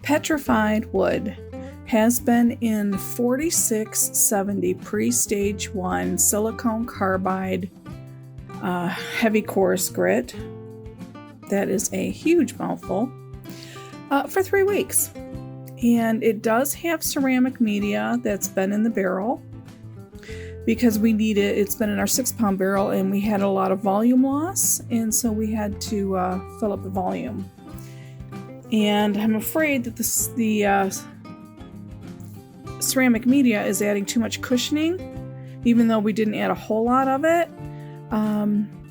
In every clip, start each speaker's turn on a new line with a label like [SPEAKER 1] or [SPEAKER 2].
[SPEAKER 1] Petrified Wood has been in 4670 pre-stage 1 silicone carbide heavy coarse grit. That is a huge mouthful. For 3 weeks. And it does have ceramic media that's been in the barrel because we need it. It's been in our 6-pound barrel and we had a lot of volume loss, and so we had to fill up the volume. And I'm afraid that the ceramic media is adding too much cushioning, even though we didn't add a whole lot of it,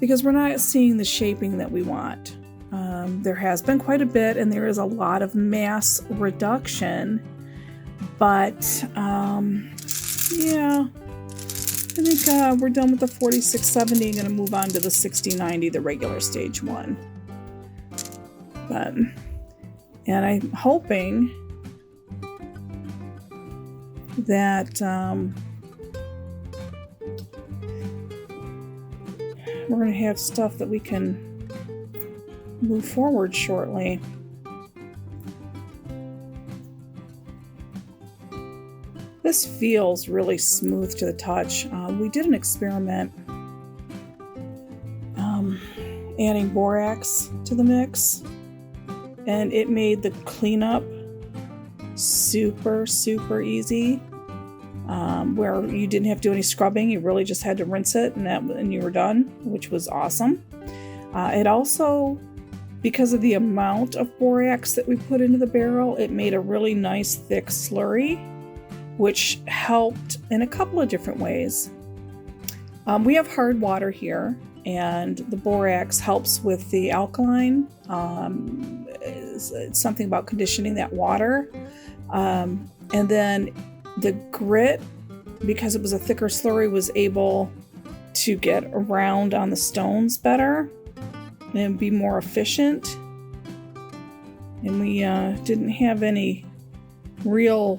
[SPEAKER 1] because we're not seeing the shaping that we want. There has been quite a bit, and there is a lot of mass reduction, but yeah, I think we're done with the 4670 and going to move on to the 6090, the regular stage 1. And I'm hoping that we're going to have stuff that we can move forward shortly. This feels really smooth to the touch. We did an experiment adding borax to the mix, and it made the cleanup super easy, where you didn't have to do any scrubbing. You really just had to rinse it and you were done, which was awesome. It also, because of the amount of borax that we put into the barrel, it made a really nice thick slurry, which helped in a couple of different ways. We have hard water here, and the borax helps with the alkaline. It's something about conditioning that water. And then the grit, because it was a thicker slurry, was able to get around on the stones better and be more efficient. And we didn't have any real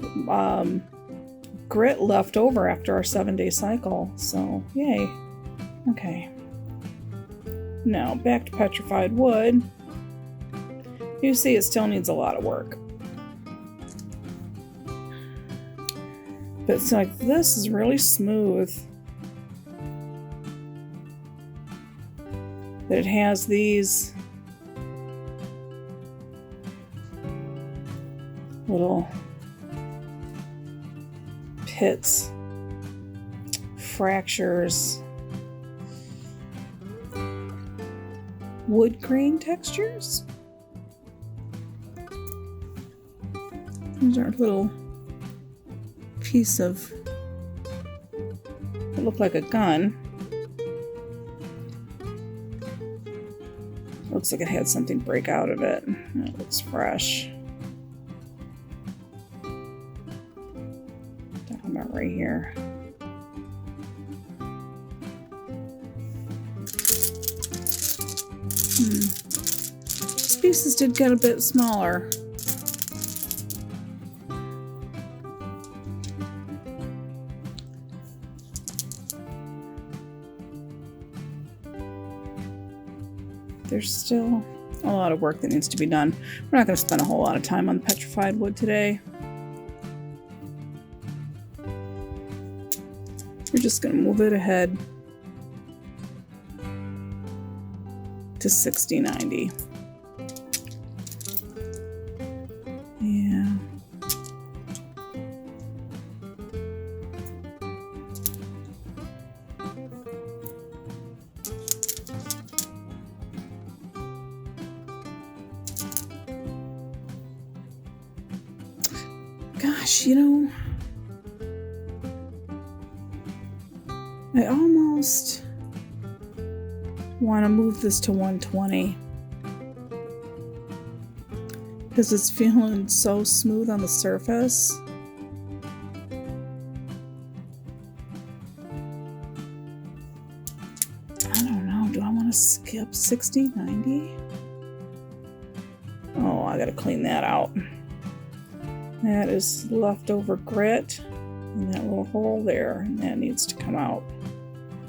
[SPEAKER 1] grit left over after our 7-day cycle, so yay. Okay, now back to Petrified Wood. You see it still needs a lot of work, but it's like, this is really smooth. That it has these little pits, fractures, wood grain textures. These are a little piece of, it looked like a gun. Looks like it had something break out of it. It looks fresh. Talking about right here. These pieces did get a bit smaller. There's still a lot of work that needs to be done. We're not going to spend a whole lot of time on the Petrified Wood today. We're just going to move it ahead to 6090. Yeah. Gosh, you know, I almost want to move this to 120 because it's feeling so smooth on the surface. I don't know, do I want to skip 60, 90? Oh, I gotta clean that out. That is leftover grit in that little hole there, and that needs to come out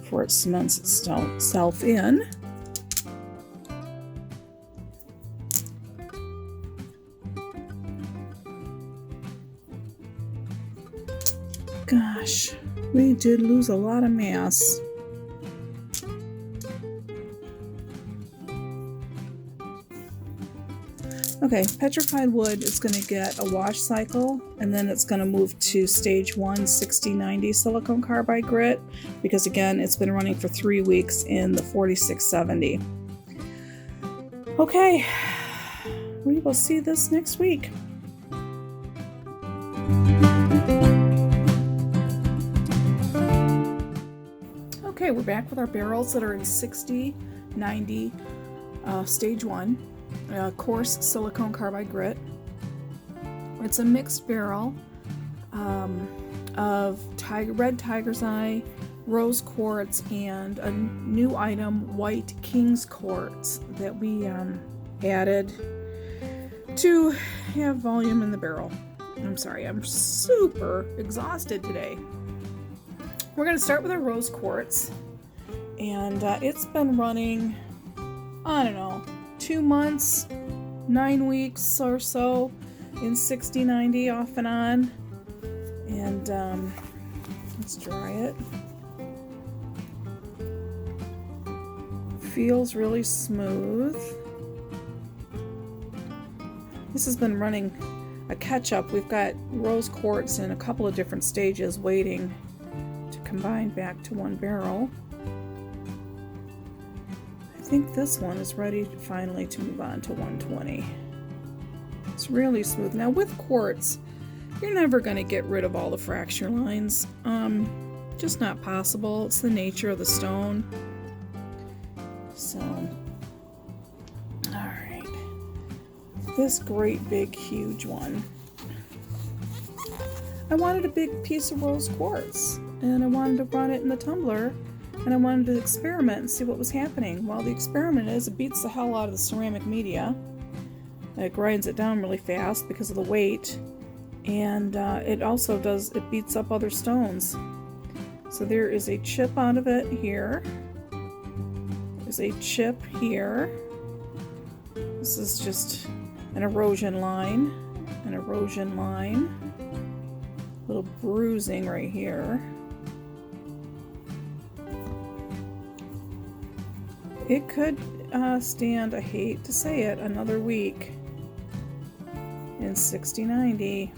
[SPEAKER 1] before it cements itself in. Gosh, we did lose a lot of mass. Okay, Petrified Wood is going to get a wash cycle, and then it's going to move to stage 1 6090 silicone carbide grit, because again, it's been running for 3 weeks in the 4670. Okay, we will see this next week. Okay, we're back with our barrels that are in 6090 stage 1. Coarse silicone carbide grit. It's a mixed barrel of red tiger's eye, rose quartz, and a new item, white king's quartz, that we added to have volume in the barrel. I'm sorry, I'm super exhausted today. We're going to start with our rose quartz, and it's been running, I don't know, 2 months, 9 weeks or so in 6090 off and on. And let's dry it. Feels really smooth. This has been running a catch-up. We've got rose quartz in a couple of different stages waiting to combine back to one barrel. I think this one is ready finally to move on to 120. It's really smooth. Now with quartz, you're never going to get rid of all the fracture lines. Just not possible. It's the nature of the stone. So, alright. This great big huge one. I wanted a big piece of rose quartz, and I wanted to run it in the tumbler. And I wanted to experiment and see what was happening. Well, the experiment is it beats the hell out of the ceramic media. It grinds it down really fast because of the weight. And it also beats up other stones. So there is a chip out of it here. There's a chip here. This is just an erosion line. An erosion line. A little bruising right here. It could stand, I hate to say it, another week in 6090.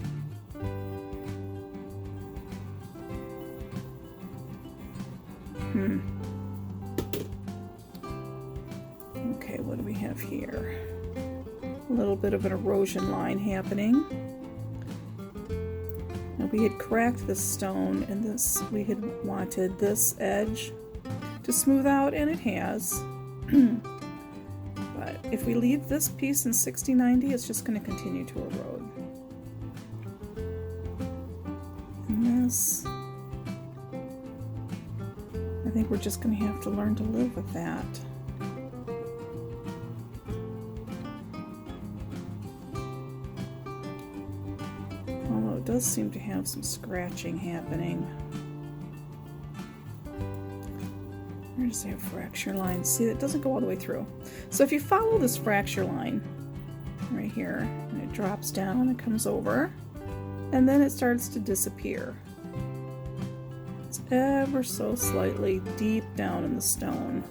[SPEAKER 1] Okay, what do we have here? A little bit of an erosion line happening. Now we had cracked this stone, and we had wanted this edge to smooth out, and it has. But if we leave this piece in 6090, it's just going to continue to erode. And this, I think we're just going to have to learn to live with that. Although it does seem to have some scratching happening. Where does it have fracture lines? See, it doesn't go all the way through. So if you follow this fracture line right here, and it drops down and comes over, and then it starts to disappear. It's ever so slightly deep down in the stone,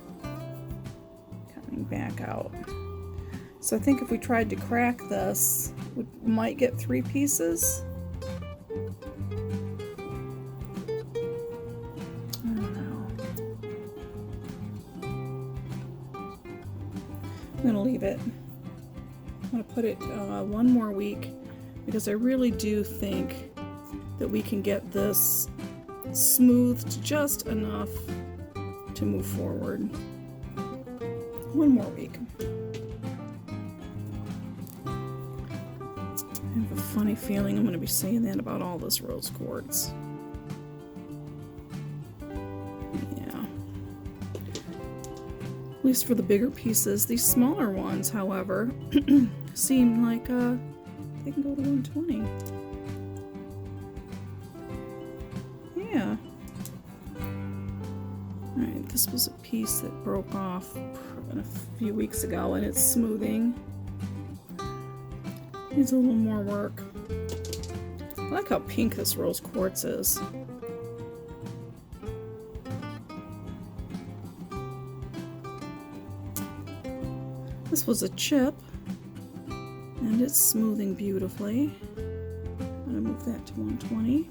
[SPEAKER 1] coming back out. So I think if we tried to crack this, we might get 3 pieces. I'm going to leave it. I'm going to put it one more week, because I really do think that we can get this smoothed just enough to move forward. One more week. I have a funny feeling I'm going to be saying that about all this rose quartz. At least for the bigger pieces. These smaller ones, however, seem like they can go to 120. Yeah. Alright, this was a piece that broke off a few weeks ago, and it's smoothing. Needs a little more work. I like how pink this rose quartz is. This was a chip, and it's smoothing beautifully. I'm gonna move that to 120.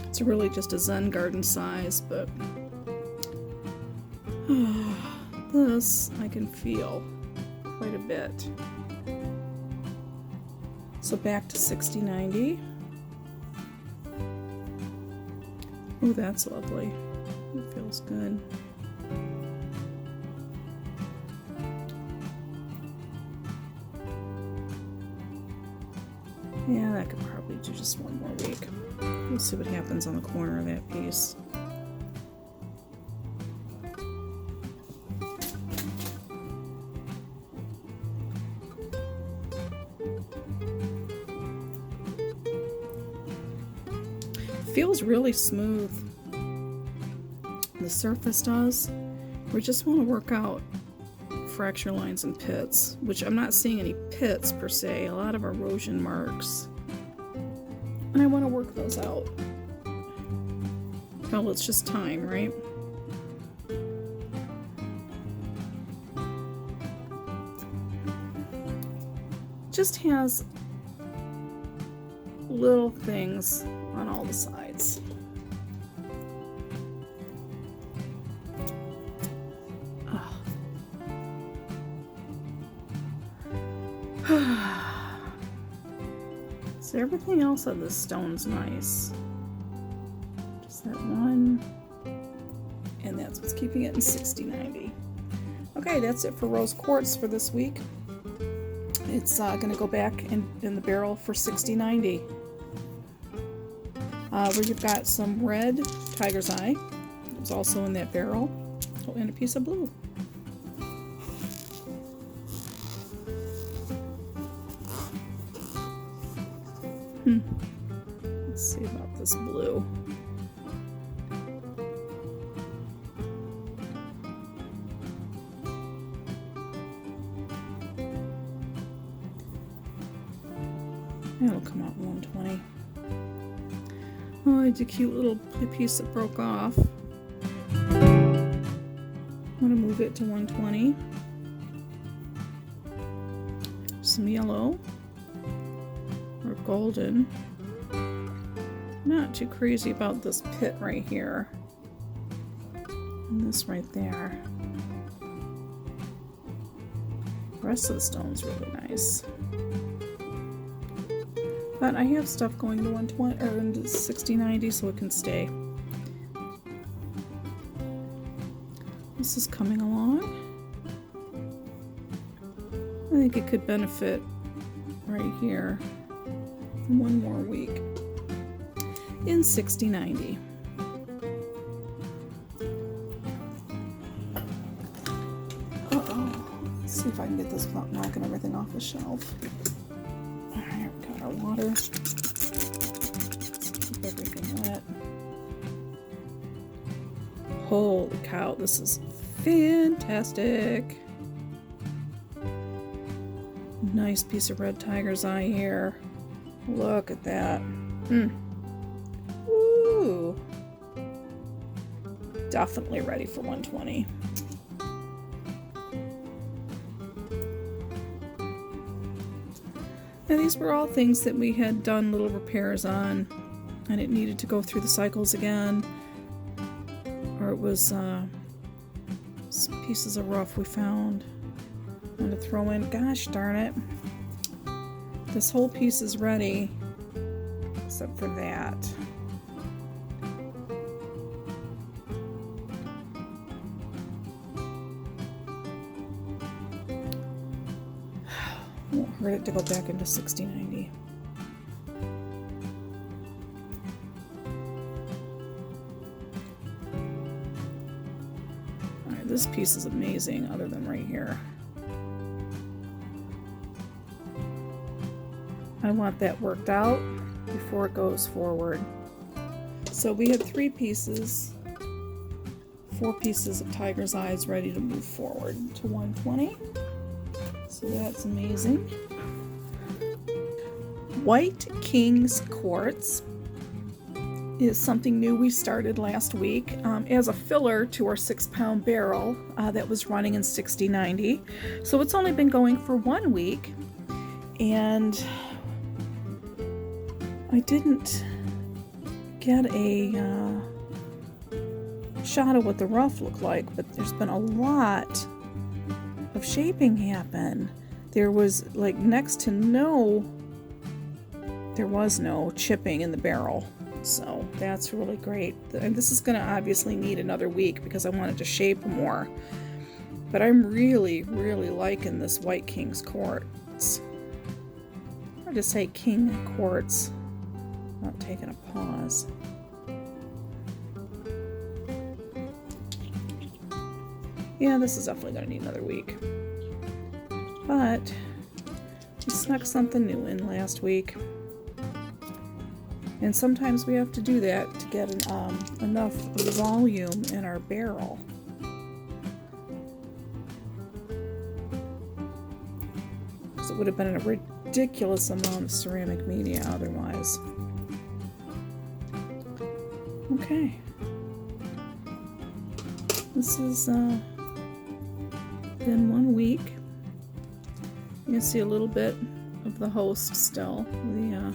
[SPEAKER 1] It's really just a Zen garden size, but this I can feel quite a bit. So back to 60-90. Oh, that's lovely. It feels good. Yeah, that could probably do just one more week. We'll see what happens on the corner of that piece. Feels really smooth. The surface does. We just want to work out fracture lines and pits, which I'm not seeing any pits per se, a lot of erosion marks. And I want to work those out. Well, it's just time, right? Just has little things on all the sides. So everything else on this stone's nice. Just that one. And that's what's keeping it in 60-90. Okay, that's it for rose quartz for this week. It's going to go back in the barrel for 60-90. We've got some red tiger's eye. It was also in that barrel. Oh, and a piece of blue. Let's see about this blue. That'll come out 120. Oh, it's a cute little piece that broke off. I'm gonna move it to 120. Some yellow or golden. Not too crazy about this pit right here. And this right there. The rest of the stone's really nice. But I have stuff going to 120 or into 60-90 so it can stay. This is coming along. I think it could benefit right here for one more week in 60-90. Let's see if I can get this without knocking everything off the shelf. Alright, we got our water. Keep everything wet. Holy cow, this is fantastic. Nice piece of red tiger's eye here. Look at that. Ooh. Definitely ready for 120. Now these were all things that we had done little repairs on, and it needed to go through the cycles again, or it was some pieces of rough we found. I'm going to throw in. Gosh darn it. This whole piece is ready, except for that. Won't hurt it to go back into 60-90. Alright, this piece is amazing, other than right here. I want that worked out before it goes forward. So we had 3 pieces, 4 pieces of tiger's eyes ready to move forward to 120. So that's amazing. White King's Quartz is something new we started last week as a filler to our 6-pound barrel that was running in 60/90. So it's only been going for 1 week, and I didn't get a shot of what the rough looked like, but there's been a lot of shaping happen. There was like next to no, there was no chipping in the barrel. So that's really great. And this is going to obviously need another week because I want it to shape more. But I'm really, really liking this White King's Quartz. Hard to say King Quartz without taking a pause. Yeah, this is definitely going to need another week. But we snuck something new in last week. And sometimes we have to do that to get enough volume in our barrel. Because it would have been a ridiculous amount of ceramic media otherwise. Okay. This has been 1 week. You can see a little bit of the host still. The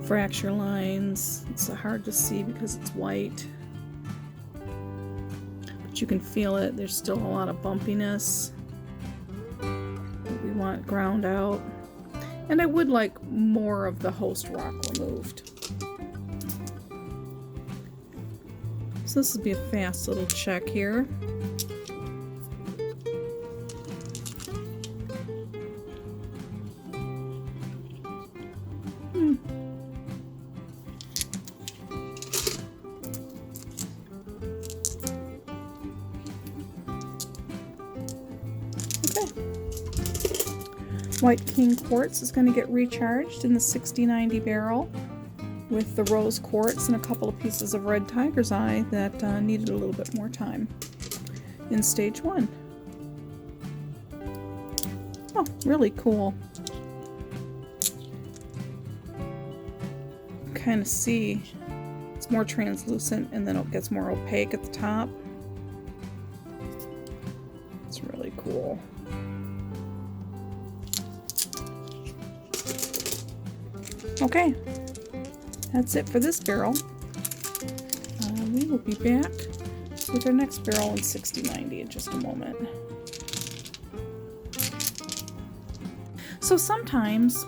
[SPEAKER 1] fracture lines. It's hard to see because it's white, but you can feel it. There's still a lot of bumpiness that we want ground out, and I would like more of the host rock removed. So this will be a fast little check here. White King Quartz is going to get recharged in the 60/90 barrel with the rose quartz and a couple of pieces of red tiger's eye that needed a little bit more time in stage 1. Oh, really cool. Kind of see it's more translucent and then it gets more opaque at the top. It's really cool. Okay, that's it for this barrel. We will be back with our next barrel in 60/90 in just a moment. So sometimes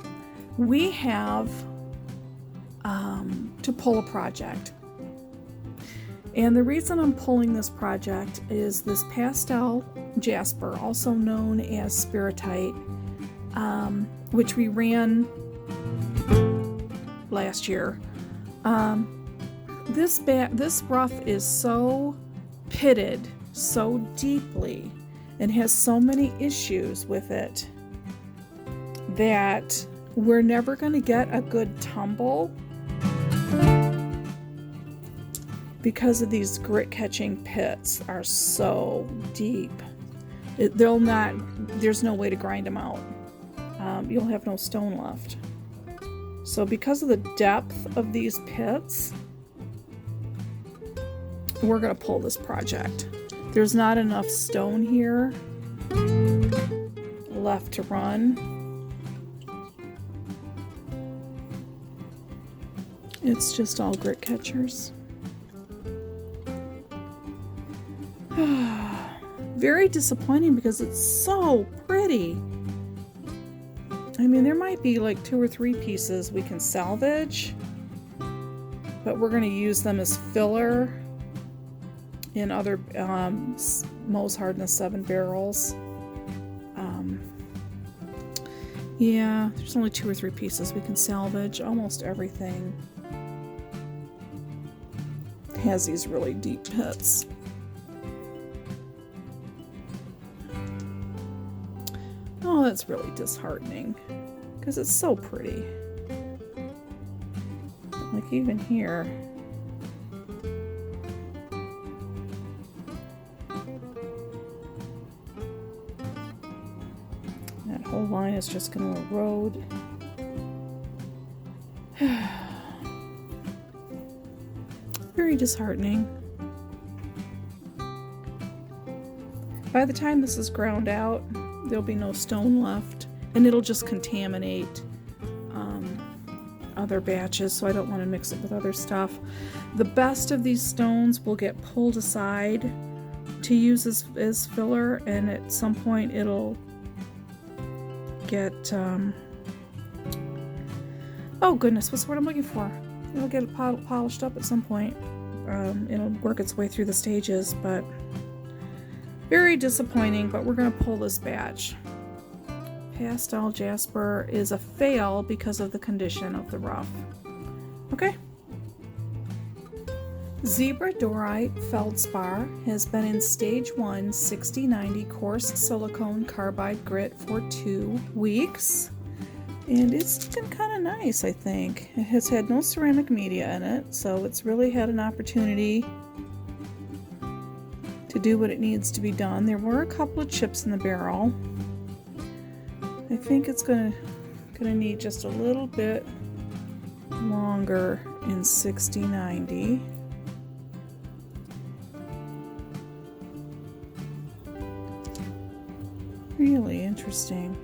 [SPEAKER 1] we have to pull a project. And the reason I'm pulling this project is this Pastel Jasper, also known as Spiritite, which we ran last year. This rough is so pitted so deeply and has so many issues with it that we're never going to get a good tumble because of these grit catching pits are so deep. There's no way to grind them out. You'll have no stone left. So because of the depth of these pits, we're going to pull this project. There's not enough stone here left to run. It's just all grit catchers. Very disappointing because it's so pretty. I mean, there might be like 2 or 3 pieces we can salvage, but we're going to use them as filler in other MOHS Hardness 7 barrels. Yeah, there's only 2 or 3 pieces we can salvage. Almost everything has these really deep pits. Oh, that's really disheartening because it's so pretty. Like even here. That whole line is just going to erode. Very disheartening. By the time this is ground out, there'll be no stone left, and it'll just contaminate other batches, so I don't want to mix it with other stuff. The best of these stones will get pulled aside to use as filler, and at some point it'll get oh goodness, what's the word I'm looking for? It'll get polished up at some point. It'll work its way through the stages, but very disappointing. But we're going to pull this batch. Pastel Jasper is a fail because of the condition of the rough. Okay. Zebradorite Feldspar has been in stage 1 6090 coarse silicone carbide grit for 2 weeks. And it's looking kind of nice, I think. It has had no ceramic media in it, so it's really had an opportunity to do what it needs to be done. There were a couple of chips in the barrel. I think it's gonna need just a little bit longer in 6090. Really interesting.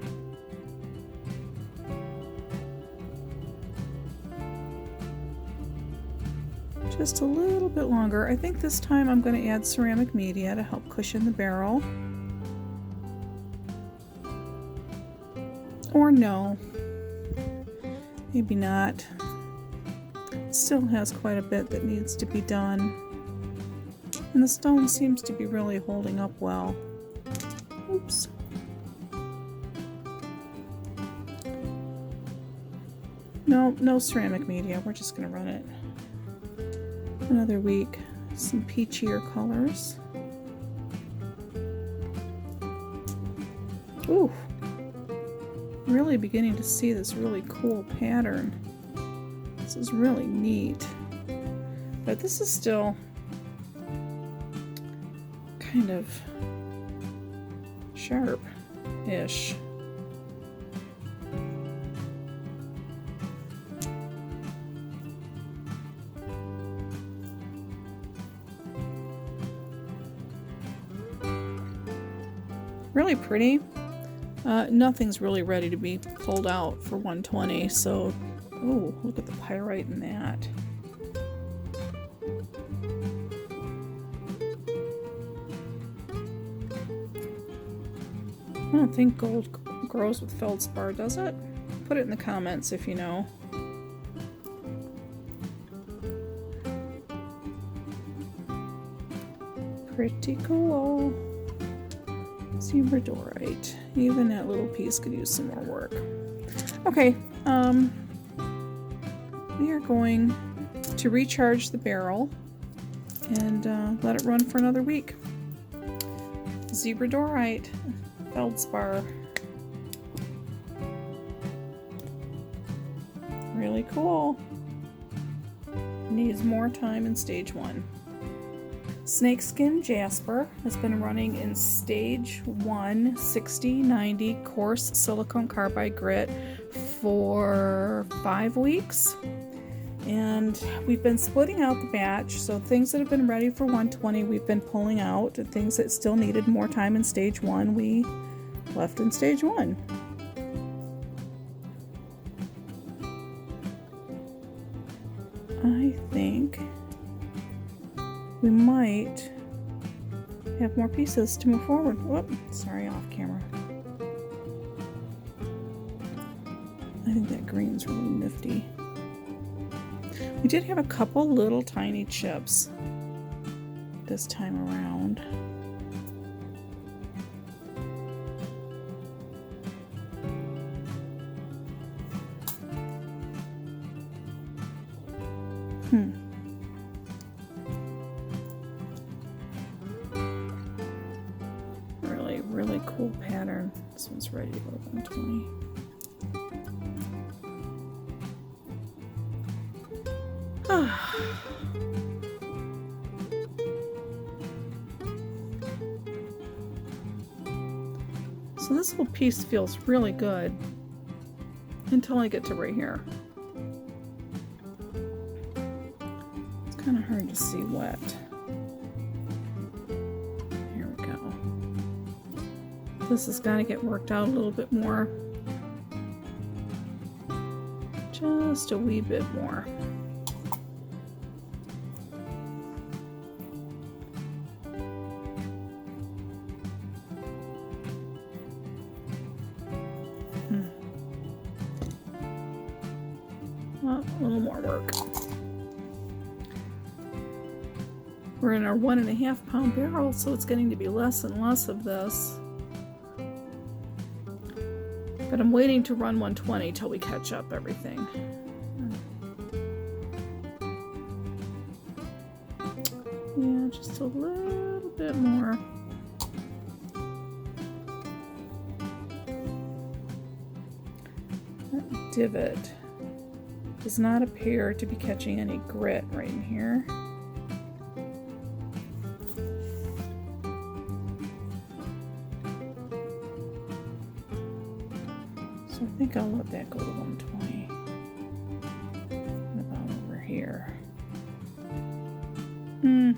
[SPEAKER 1] Just a little bit longer. I think this time I'm going to add ceramic media to help cushion the barrel. Or no. Maybe not. It still has quite a bit that needs to be done. And the stone seems to be really holding up well. Oops. No ceramic media. We're just going to run it another week. Some peachier colors. Ooh. Really beginning to see this really cool pattern. This is really neat. But this is still kind of sharp-ish. Really pretty. Nothing's really ready to be pulled out for 120, so oh, look at the pyrite in that. I don't think gold grows with feldspar, does it? Put it in the comments if you know. Pretty cool. Zebradorite. Even that little piece could use some more work. Okay, we are going to recharge the barrel and let it run for another week. Zebradorite, feldspar. Really cool. Needs more time in stage 1. Snakeskin Jasper has been running in stage 1 6090 coarse silicone carbide grit for 5 weeks. And we've been splitting out the batch, so things that have been ready for 120 we've been pulling out, and things that still needed more time in stage 1 we left in stage 1. I think we might have more pieces to move forward. Whoop, sorry, off camera. I think that green's really nifty. We did have a couple little tiny chips this time around. Really cool pattern. This one's ready to go to 120. So this whole piece feels really good until I get to right here. It's kind of hard to see wet. Here we go. This has got to get worked out a little bit more. Just a wee bit more. Well, a little more work. We're in our 1.5 pound barrel, so it's getting to be less and less of this. But I'm waiting to run 120 till we catch up everything. Yeah, just a little bit more. That divot does not appear to be catching any grit right in here. So I think I'll let that go to 120. What about over here? No.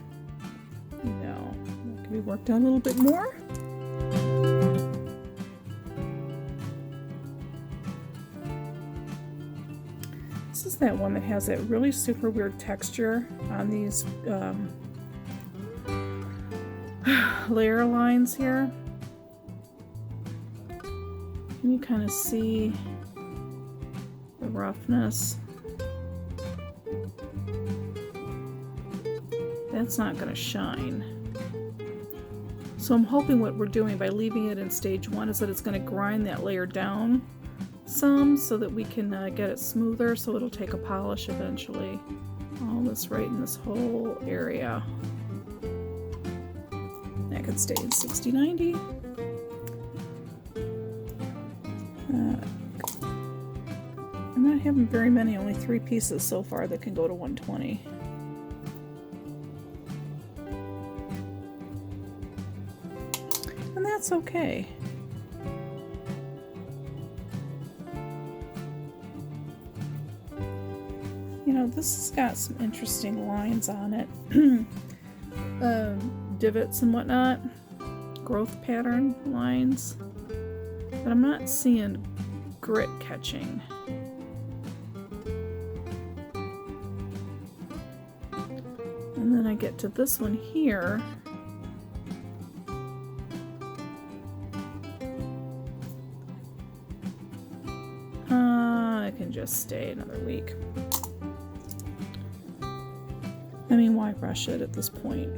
[SPEAKER 1] That can be worked out a little bit more. This is that one that has that really super weird texture on these layer lines here. Can you kind of see the roughness? That's not going to shine. So I'm hoping what we're doing by leaving it in stage 1 is that it's going to grind that layer down some so that we can get it smoother, so it'll take a polish eventually. All this right in this whole area. That could stay in 60-90. I'm not having very many, only 3 pieces so far that can go to 120. And that's okay. You know, this has got some interesting lines on it. Divots and whatnot. Growth pattern lines. But I'm not seeing grit catching. And then I get to this one here. I can just stay another week. I mean, why rush it at this point?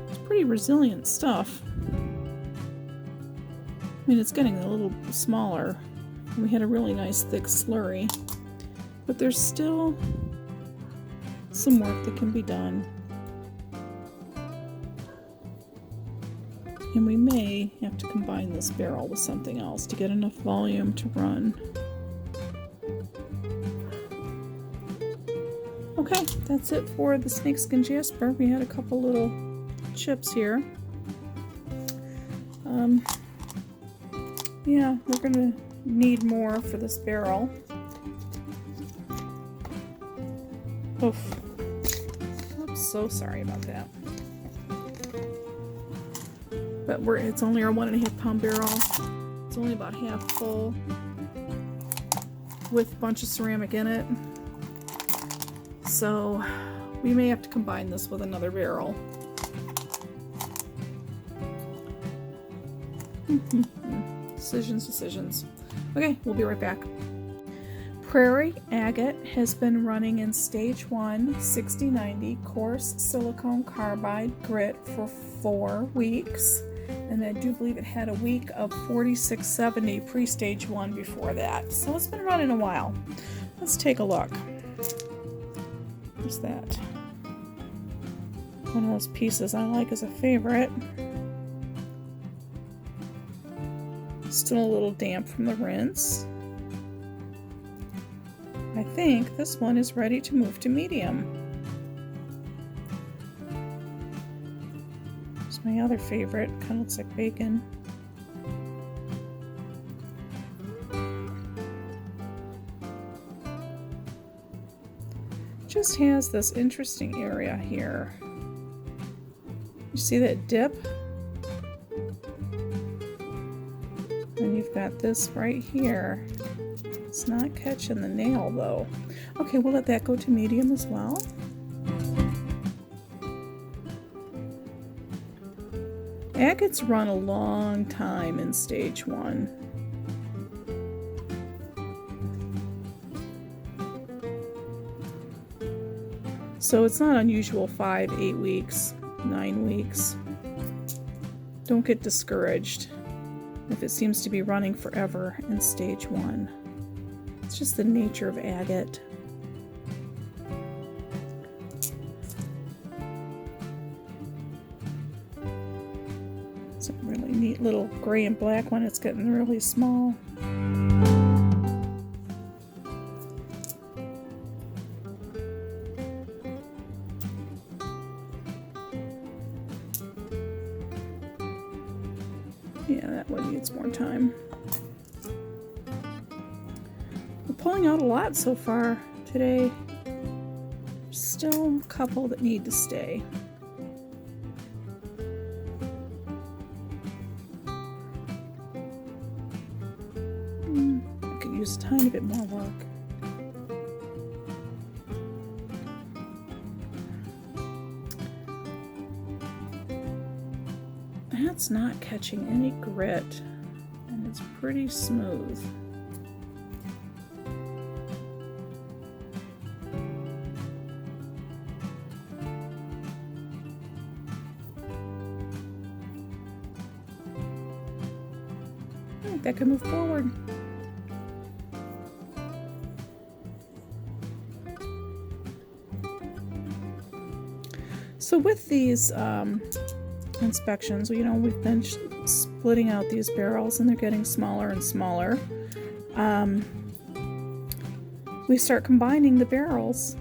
[SPEAKER 1] It's pretty resilient stuff. I mean, it's getting a little smaller. We had a really nice thick slurry, but there's still some work that can be done. And we may have to combine this barrel with something else to get enough volume to run. Okay, that's it for the Snakeskin Jasper. We had a couple little chips here. Yeah, we're gonna need more for this barrel. Oof. I'm so sorry about that. But it's only our 1.5 pound barrel. It's only about half full with a bunch of ceramic in it. So we may have to combine this with another barrel. Decisions. Okay, we'll be right back. Prairie Agate has been running in stage 1, 60-90 coarse silicone carbide grit for 4 weeks. And I do believe it had a week of 4670 pre-stage 1 before that. So it's been running a while. Let's take a look. What's that? One of those pieces I like as a favorite. Still a little damp from the rinse. I think this one is ready to move to medium. It's my other favorite, kind of looks like bacon. Just has this interesting area here. You see that dip? And you've got this right here. It's not catching the nail though. Okay, we'll let that go to medium as well. Agates run a long time in stage 1. So it's not unusual 5, 8 weeks, 9 weeks. Don't get discouraged if it seems to be running forever in stage 1. It's just the nature of agate. It's a really neat little gray and black one. It's getting really small. Yeah, that one needs more time. We're pulling out a lot so far today. Still a couple that need to stay. I could use a tiny bit more work. That's not catching any grit, and it's pretty smooth. I think that could move forward. So with these inspections, you know, we've been splitting out these barrels and they're getting smaller and smaller. We start combining the barrels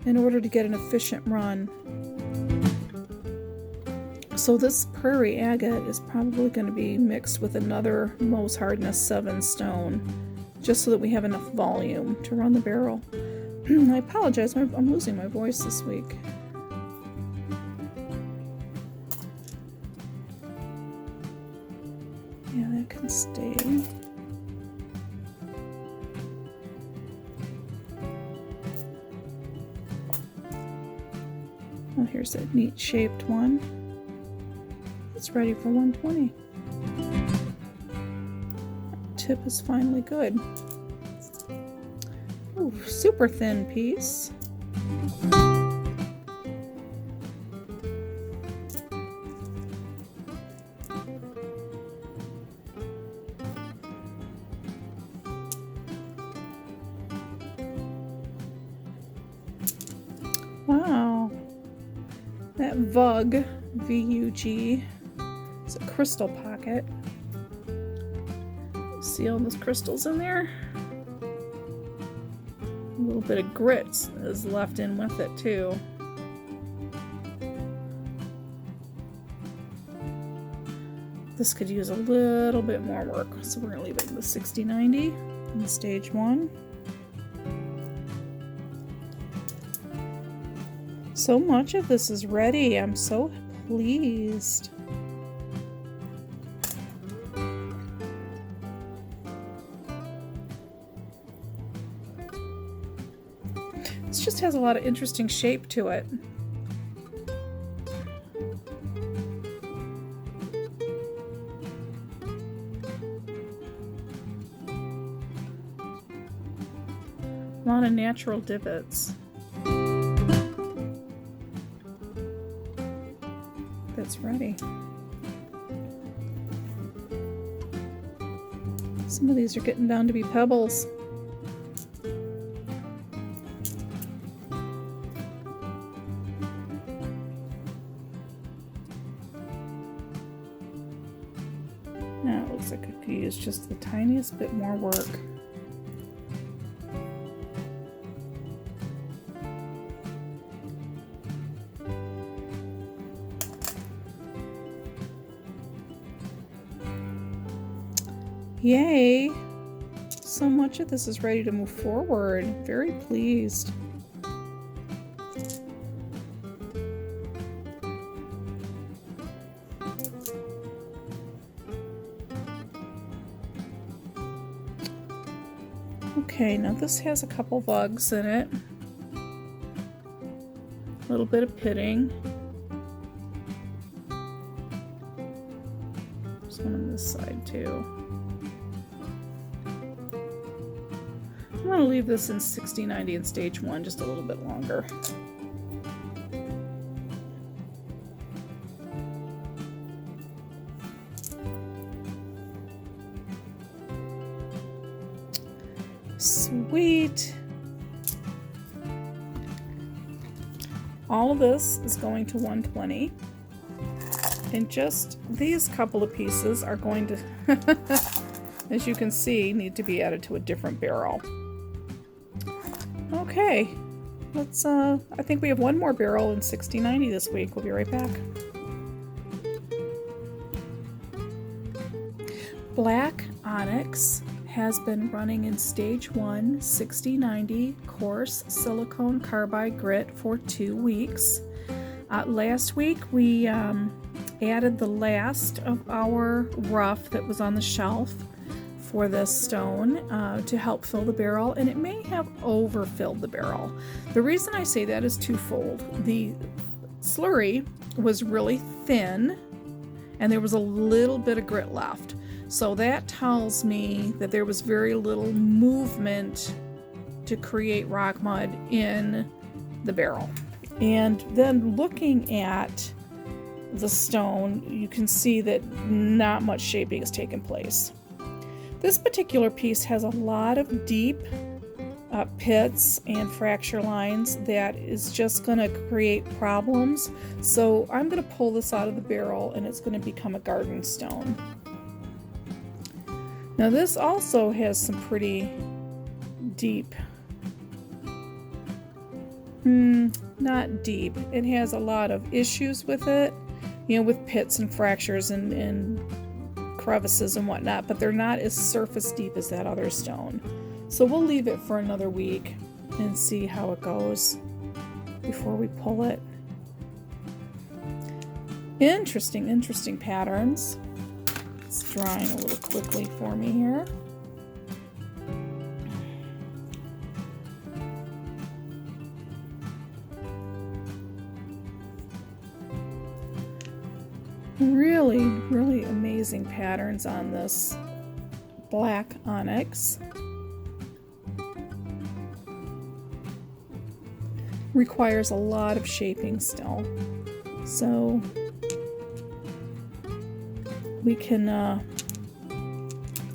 [SPEAKER 1] in order to get an efficient run. So this Prairie agate is probably going to be mixed with another MOHS Hardness 7 stone, just so that we have enough volume to run the barrel. I apologize, I'm losing my voice this week. Yeah, that can stay. Oh, here's that neat shaped one. It's ready for 120. Tip is finally good. Ooh, super thin piece. Wow, that VUG, V-U-G, is a crystal pocket. See all those crystals in there? A little bit of grit is left in with it too. This could use a little bit more work, so we're gonna leave it in the 60-90 in stage 1. So much of this is ready. I'm so pleased. This just has a lot of interesting shape to it. A lot of natural divots. That's ready. Some of these are getting down to be pebbles. Now That looks like it could use just the tiniest bit more work. Yay! So much of this is ready to move forward. Very pleased. Okay, now this has a couple bugs in it. A little bit of pitting. There's one on this side too. I'm going to leave this in 60-90 in stage 1 just a little bit longer. Sweet. All of this is going to 120. And just these couple of pieces are going to, as you can see, need to be added to a different barrel. Okay, let's, I think we have one more barrel in 60-90 this week. We'll be right back. Black Onyx has been running in stage 1, 60-90 coarse silicone carbide grit for 2 weeks. Last week we added the last of our rough that was on the shelf for this stone to help fill the barrel, and it may have overfilled the barrel. The reason I say that is twofold. The slurry was really thin and there was a little bit of grit left. So that tells me that there was very little movement to create rock mud in the barrel. And then looking at the stone, you can see that not much shaping has taken place. This particular piece has a lot of deep pits and fracture lines that is just going to create problems. So I'm going to pull this out of the barrel and it's going to become a garden stone. Now this also has some pretty deep, not deep, it has a lot of issues with it, you know, with pits and fractures and crevices and whatnot, but they're not as surface deep as that other stone. So we'll leave it for another week and see how it goes before we pull it. Interesting patterns. It's drying a little quickly for me here. Really amazing patterns on this black onyx. Requires a lot of shaping still. So we can, I'm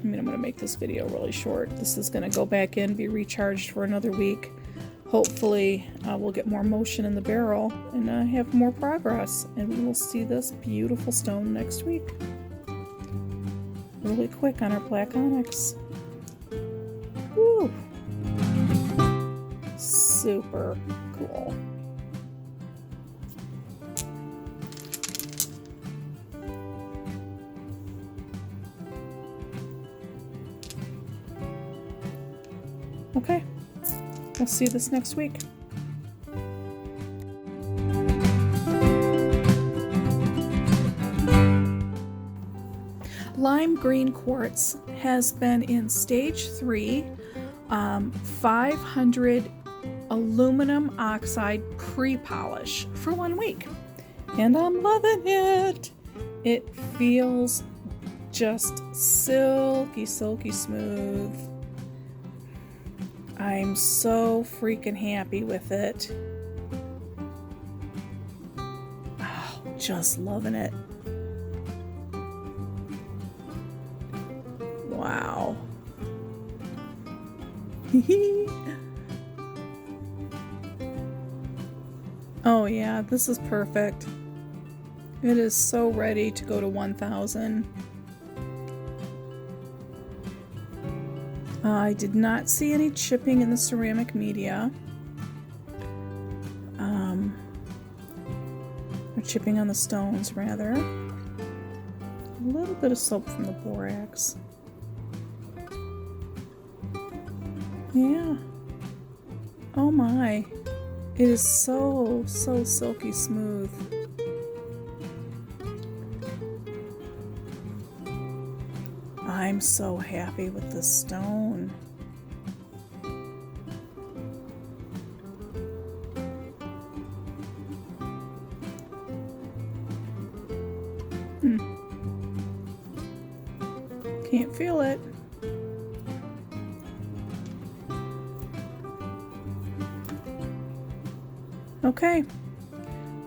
[SPEAKER 1] going to make this video really short. This is going to go back in, be recharged for another week. Hopefully we'll get more motion in the barrel and have more progress, and we will see this beautiful stone next week. Really quick on our black onyx. Woo! Super cool. Okay, we'll see this next week. Lime green quartz has been in stage 3, 500 aluminum oxide pre-polish for 1 week, and I'm loving it. It feels just silky smooth. I'm so freaking happy with it. Oh, just loving it. Wow. Oh yeah, this is perfect. It is so ready to go to 1000. I did not see any chipping in the ceramic media. Or chipping on the stones, rather. A little bit of soap from the borax. Yeah. Oh my. It is so silky smooth. I'm so happy with this stone. Can't feel it. Okay.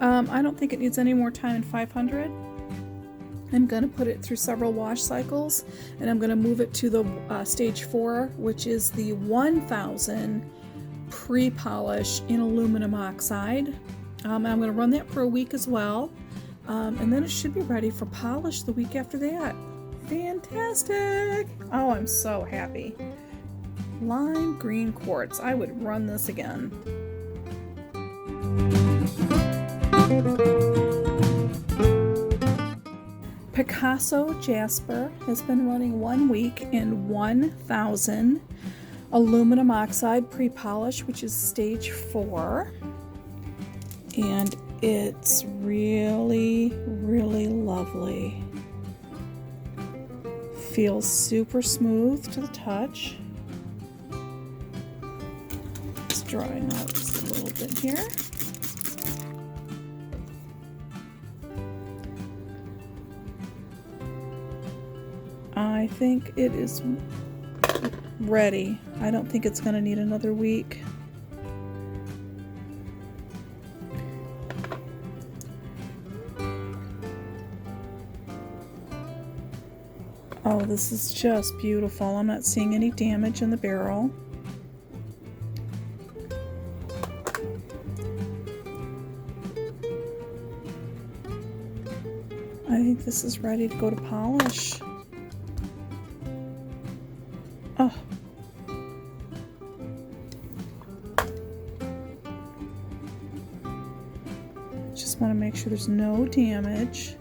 [SPEAKER 1] I don't think it needs any more time in 500. I'm going to put it through several wash cycles, and I'm going to move it to the stage 4, which is the 1000 pre-polish in aluminum oxide. I'm going to run that for a week as well, and then it should be ready for polish the week after that. Fantastic! Oh, I'm so happy. Lime green quartz. I would run this again. Picasso Jasper has been running 1 week in 1000 aluminum oxide pre-polish, which is stage 4. And it's really lovely. Feels super smooth to the touch. It's drying out just a little bit here. I think it is ready. I don't think it's going to need another week. Oh, this is just beautiful. I'm not seeing any damage in the barrel. I think this is ready to go to polish. Oh. Just want to make sure there's no damage.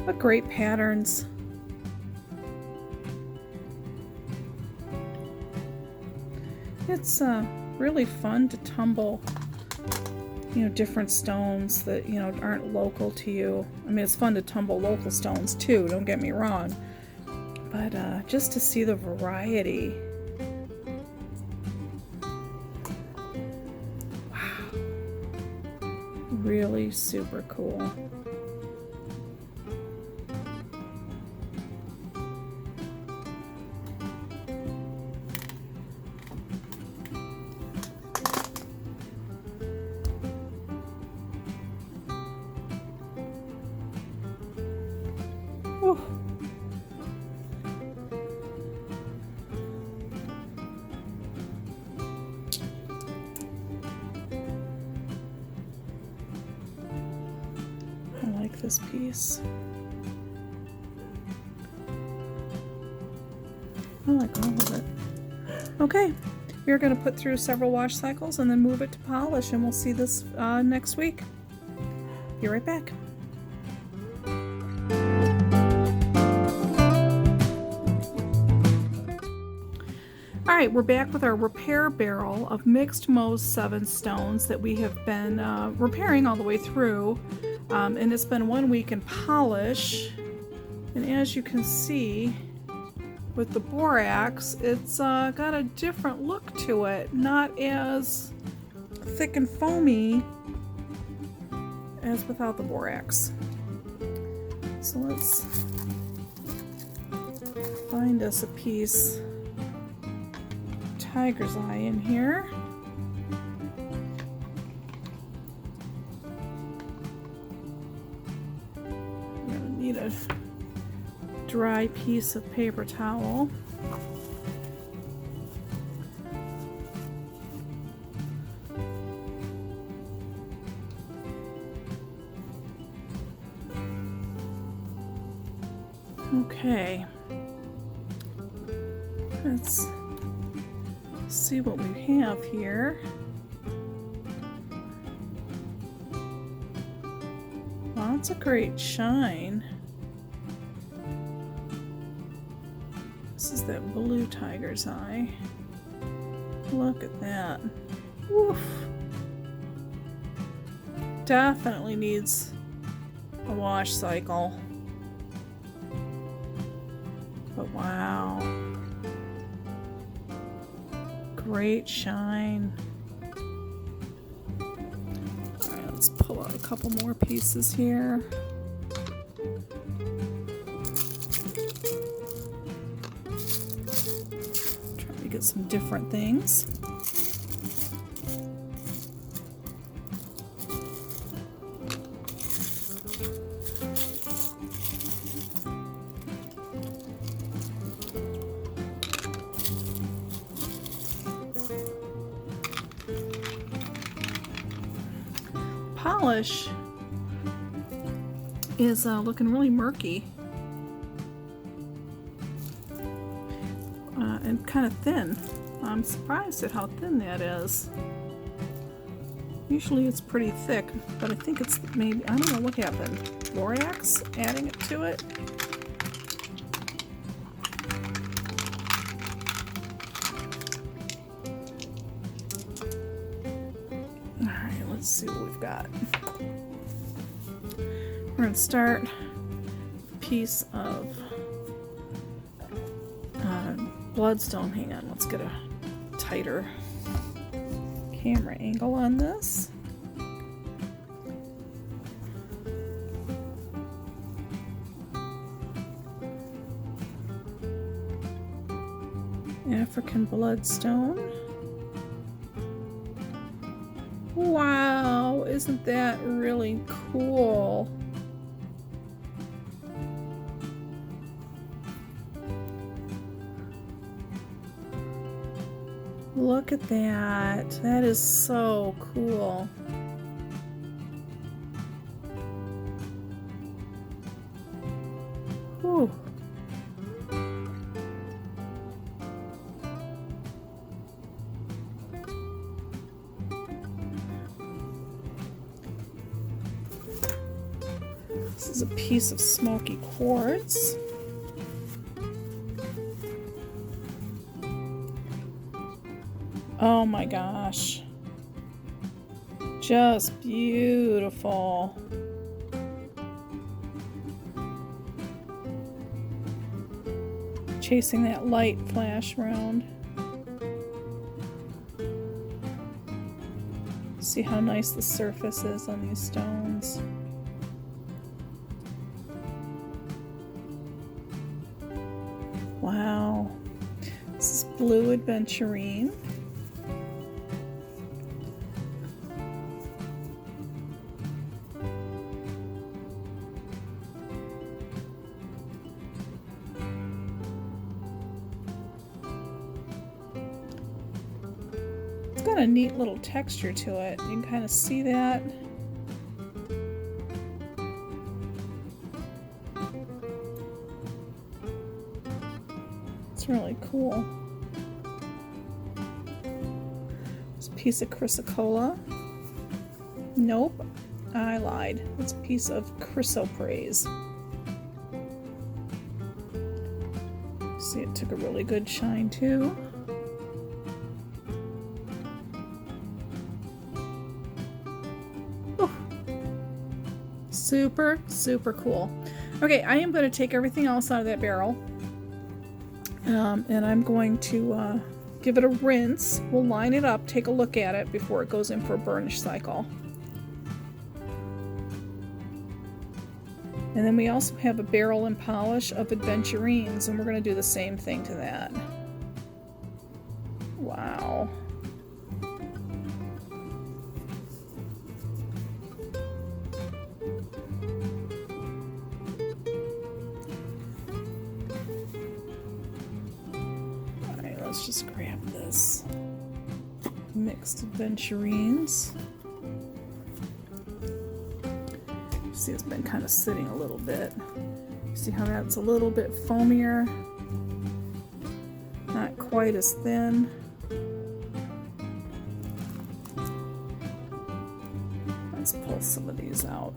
[SPEAKER 1] What great patterns. It's really fun to tumble, different stones that, aren't local to you. I mean, it's fun to tumble local stones too, don't get me wrong. But just to see the variety. Wow. Really super cool. Whew. I like this piece. I like all of it. Okay, we're going to put through several wash cycles and then move it to polish, and we'll see this next week. Be right back. Alright, we're back with our repair barrel of mixed MOHS 7 stones that we have been repairing all the way through. And it's been 1 week in polish. And as you can see, with the borax, it's got a different look to it. Not as thick and foamy as without the borax. So let's find us a piece. Tiger's eye in here. I'm gonna need a dry piece of paper towel. Okay. Let's see what we have here. Lots of great shine. This is that blue tiger's eye. Look at that. Woof. Definitely needs a wash cycle. But wow. Great shine. Alright, let's pull out a couple more pieces here. Trying to get some different things. Polish is looking really murky and kind of thin. I'm surprised at how thin that is. Usually it's pretty thick, but I think it's maybe, I don't know what happened. Borax adding it to it. Alright, let's see what we've got. We're going to start with a piece of bloodstone. Hang on, let's get a tighter camera angle on this. African bloodstone. Wow, isn't that really cool? Look at that. That is so cool. Whew. This is a piece of smoky quartz. Oh my gosh. Just beautiful. Chasing that light flash around. See how nice the surface is on these stones. Wow. This is blue adventurine. Got a neat little texture to it. You can kind of see that. It's really cool. It's a piece of chrysocolla. Nope, I lied. It's a piece of chrysoprase. See, it took a really good shine too. Super, super cool. Okay, I am going to take everything else out of that barrel. And I'm going to give it a rinse. We'll line it up, take a look at it before it goes in for a burnish cycle. And then we also have a barrel and polish of adventurines, and we're going to do the same thing to that. Wow. Let's just grab this mixed adventurines. See, it's been kind of sitting a little bit. See how that's a little bit foamier? Not quite as thin. Let's pull some of these out.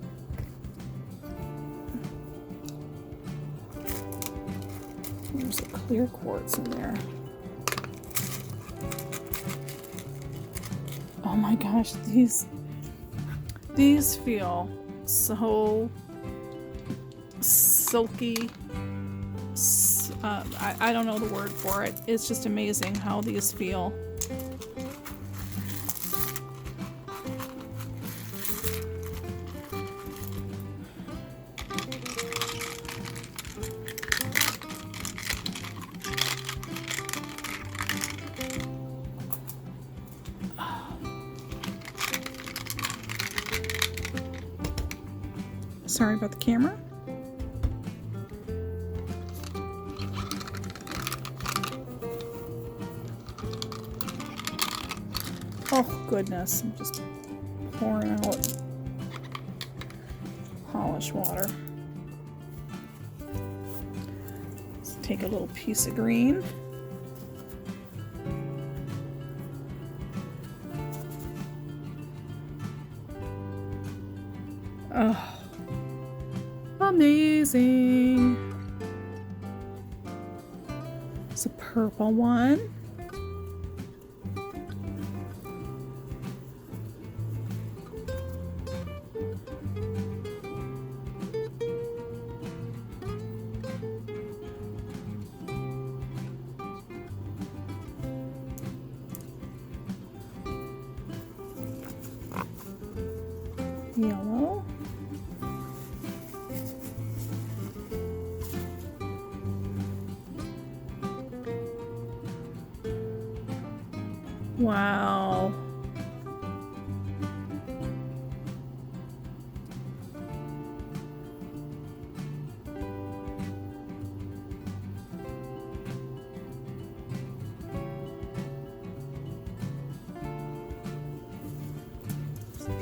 [SPEAKER 1] There's a clear quartz in there. Oh my gosh, these feel so silky. I don't know the word for it. It's just amazing how these feel. Sorry about the camera. Oh goodness, I'm just pouring out polish water. Let's take a little piece of green. Oh, amazing. It's a purple one. Yellow. Wow.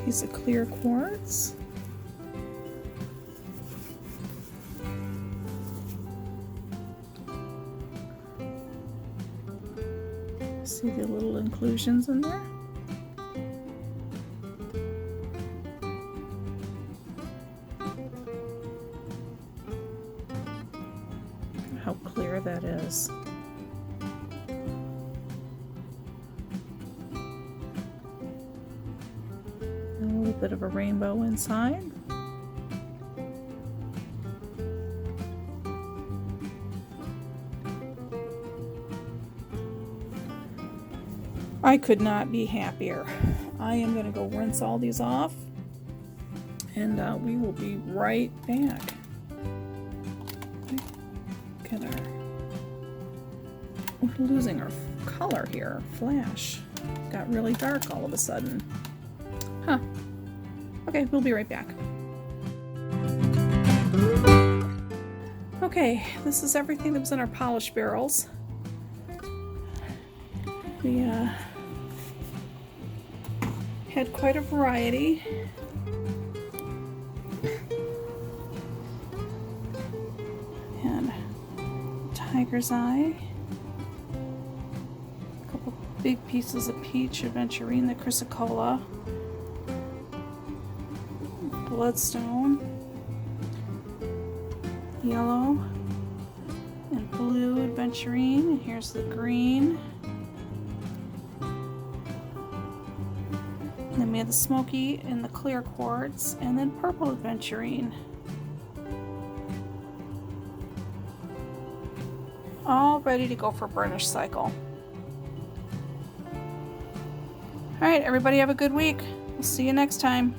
[SPEAKER 1] Piece of clear quartz. See the little inclusions in there? How clear that is. A little bit of a rainbow inside. I could not be happier. I am going to go rinse all these off, and we will be right back. Look at our... We're losing our color here. Flash. Got really dark all of a sudden. Huh. Okay, we'll be right back. Okay, this is everything that was in our polish barrels. We had quite a variety. And tiger's eye. A couple big pieces of peach, aventurine, the chrysocolla. Bloodstone. Yellow. And blue aventurine. And here's the green. Then we had the smoky and the clear quartz, and then purple aventurine. All ready to go for burnish cycle. Alright, everybody have a good week. We'll see you next time.